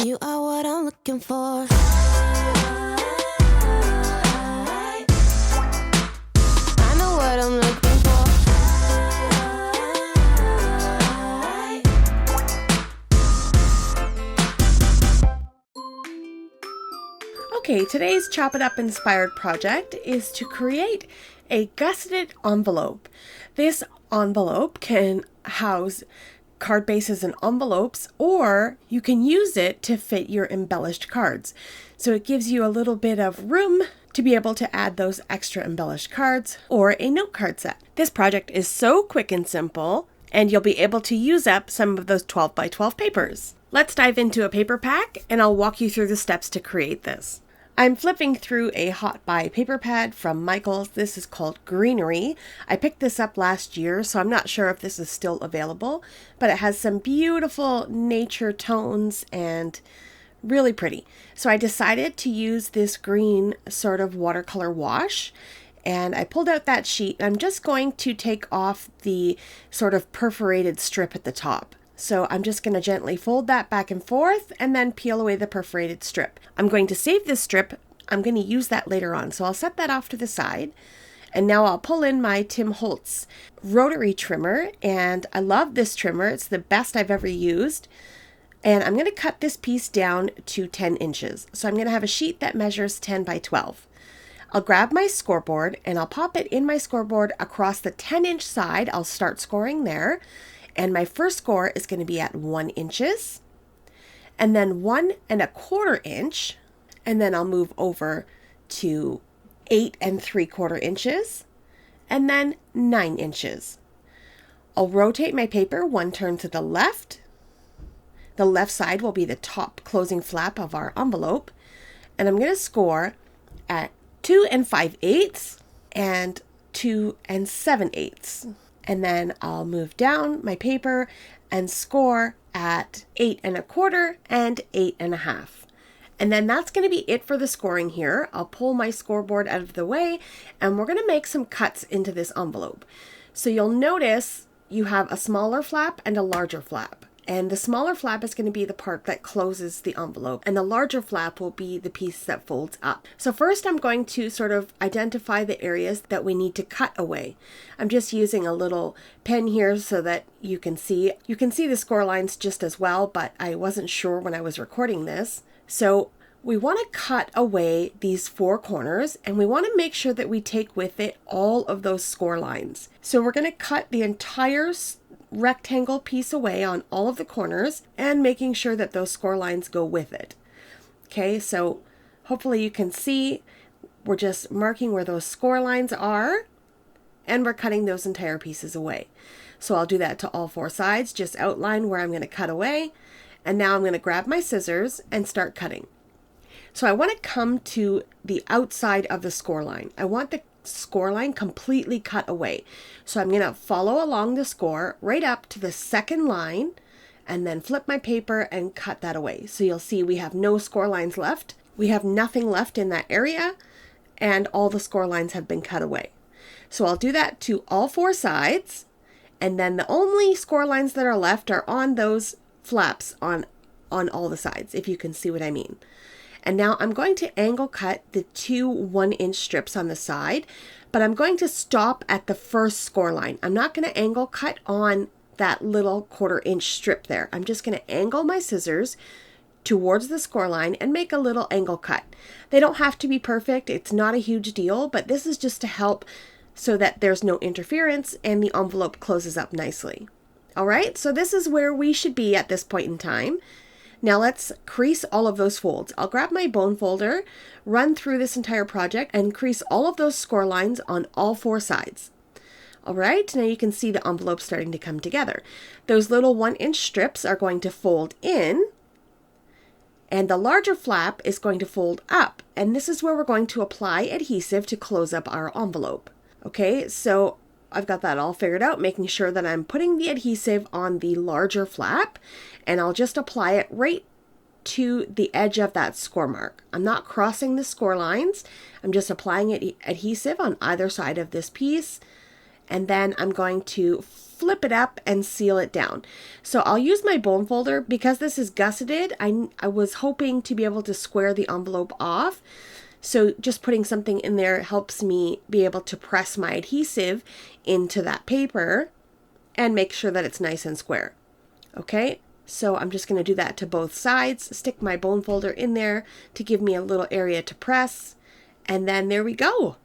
You are what I'm looking for. I know what I'm looking for. Okay, today's Chop It Up inspired project is to create a gusseted envelope. This envelope can house card bases and envelopes, or you can use it to fit your embellished cards. So it gives you a little bit of room to be able to add those extra embellished cards or a note card set. This project is so quick and simple, and you'll be able to use up some of those 12 by 12 papers. Let's dive into a paper pack and I'll walk you through the steps to create this. I'm flipping through a Hot Buy paper pad from Michaels. This is called Greenery. I picked this up last year, so I'm not sure if this is still available, but it has some beautiful nature tones and really pretty. So I decided to use this green sort of watercolor wash, and I pulled out that sheet. I'm just going to take off the sort of perforated strip at the top. So I'm just going to gently fold that back and forth and then peel away the perforated strip. I'm going to save this strip. I'm going to use that later on. So I'll set that off to the side. And now I'll pull in my Tim Holtz rotary trimmer. And I love this trimmer. It's the best I've ever used. And I'm going to cut this piece down to 10 inches. So I'm going to have a sheet that measures 10 by 12. I'll grab my scoreboard and I'll pop it in my scoreboard across the 10-inch side. I'll start scoring there. And my first score is going to be at 1 inches, and then 1 1/4 inch, and then I'll move over to 8 3/4 inches, and then 9 inches. I'll rotate my paper 1 turn to the left. The left side will be the top closing flap of our envelope, and I'm going to score at 2 5/8 and 2 7/8. And then I'll move down my paper and score at 8 1/4 and 8 1/2. And then that's going to be it for the scoring here. I'll pull my scoreboard out of the way and we're going to make some cuts into this envelope. So you'll notice you have a smaller flap and a larger flap. And the smaller flap is going to be the part that closes the envelope, and the larger flap will be the piece that folds up. So first I'm going to sort of identify the areas that we need to cut away. I'm just using a little pen here so that you can see the score lines just as well, but I wasn't sure when I was recording this. So we want to cut away these 4 corners, and we want to make sure that we take with it all of those score lines. So we're going to cut the entire rectangle piece away on all of the corners and making sure that those score lines go with it. Okay, so hopefully you can see we're just marking where those score lines are and we're cutting those entire pieces away. So I'll do that to all 4 sides, just outline where I'm going to cut away, and now I'm going to grab my scissors and start cutting. So I want to come to the outside of the score line. I want the score line completely cut away. So I'm going to follow along the score right up to the second line and then flip my paper and cut that away. So you'll see we have no score lines left. We have nothing left in that area and all the score lines have been cut away. So I'll do that to all 4 sides, and then the only score lines that are left are on those flaps on all the sides, if you can see what I mean. And now I'm going to angle cut the 2 1-inch strips on the side, but I'm going to stop at the first score line. I'm not going to angle cut on that little 1/4 inch strip there. I'm just going to angle my scissors towards the score line and make a little angle cut. They don't have to be perfect. It's not a huge deal, but this is just to help so that there's no interference and the envelope closes up nicely. All right, so this is where we should be at this point in time. Now let's crease all of those folds. I'll grab my bone folder, run through this entire project, and crease all of those score lines on all 4 sides. All right, now you can see the envelope starting to come together. Those little 1-inch strips are going to fold in, and the larger flap is going to fold up. And this is where we're going to apply adhesive to close up our envelope. Okay, so I've got that all figured out, making sure that I'm putting the adhesive on the larger flap, and I'll just apply it right to the edge of that score mark. I'm not crossing the score lines. I'm just applying adhesive on either side of this piece, and then I'm going to flip it up and seal it down. So I'll use my bone folder because this is gusseted. I was hoping to be able to square the envelope off. So just putting something in there helps me be able to press my adhesive into that paper and make sure that it's nice and square. Okay, so I'm just going to do that to both sides, stick my bone folder in there to give me a little area to press, and then there we go.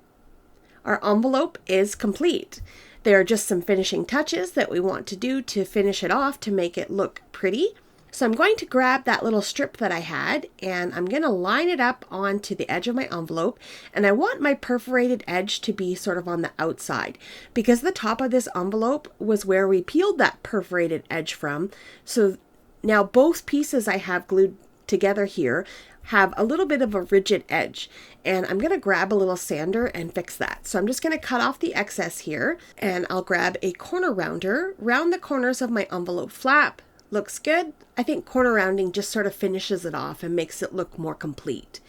Our envelope is complete. There are just some finishing touches that we want to do to finish it off to make it look pretty. So I'm going to grab that little strip that I had and I'm going to line it up onto the edge of my envelope, and I want my perforated edge to be sort of on the outside because the top of this envelope was where we peeled that perforated edge from. So now both pieces I have glued together here have a little bit of a rigid edge, and I'm going to grab a little sander and fix that. So I'm just going to cut off the excess here, and I'll grab a corner rounder, round the corners of my envelope flap. Looks good. I think corner rounding just sort of finishes it off and makes it look more complete.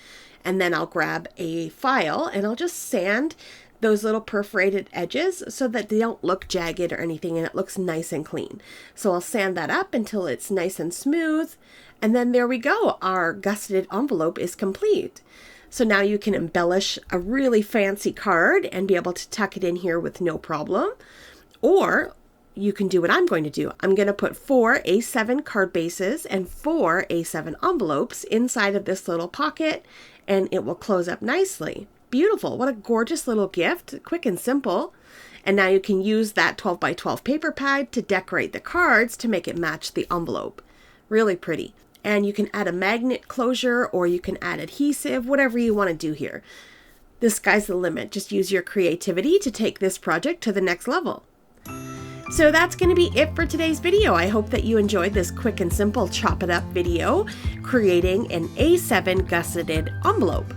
And then I'll grab a file and I'll just sand those little perforated edges so that they don't look jagged or anything, and it looks nice and clean. So I'll sand that up until it's nice and smooth. And then there we go. Our gusseted envelope is complete. So now you can embellish a really fancy card and be able to tuck it in here with no problem. Or you can do what I'm going to do. I'm going to put 4 A7 card bases and 4 A7 envelopes inside of this little pocket, and it will close up nicely. Beautiful. What a gorgeous little gift. Quick and simple. And now you can use that 12 by 12 paper pad to decorate the cards to make it match the envelope. Really pretty. And you can add a magnet closure or you can add adhesive, whatever you want to do here. The sky's the limit. Just use your creativity to take this project to the next level. So that's going to be it for today's video. I hope that you enjoyed this quick and simple chop it up video creating an A7 gusseted envelope.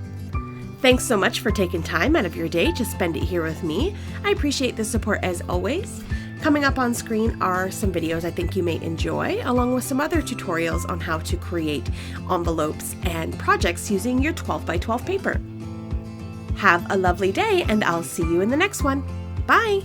Thanks so much for taking time out of your day to spend it here with me. I appreciate the support as always. Coming up on screen are some videos I think you may enjoy, along with some other tutorials on how to create envelopes and projects using your 12 by 12 paper. Have a lovely day, and I'll see you in the next one. Bye!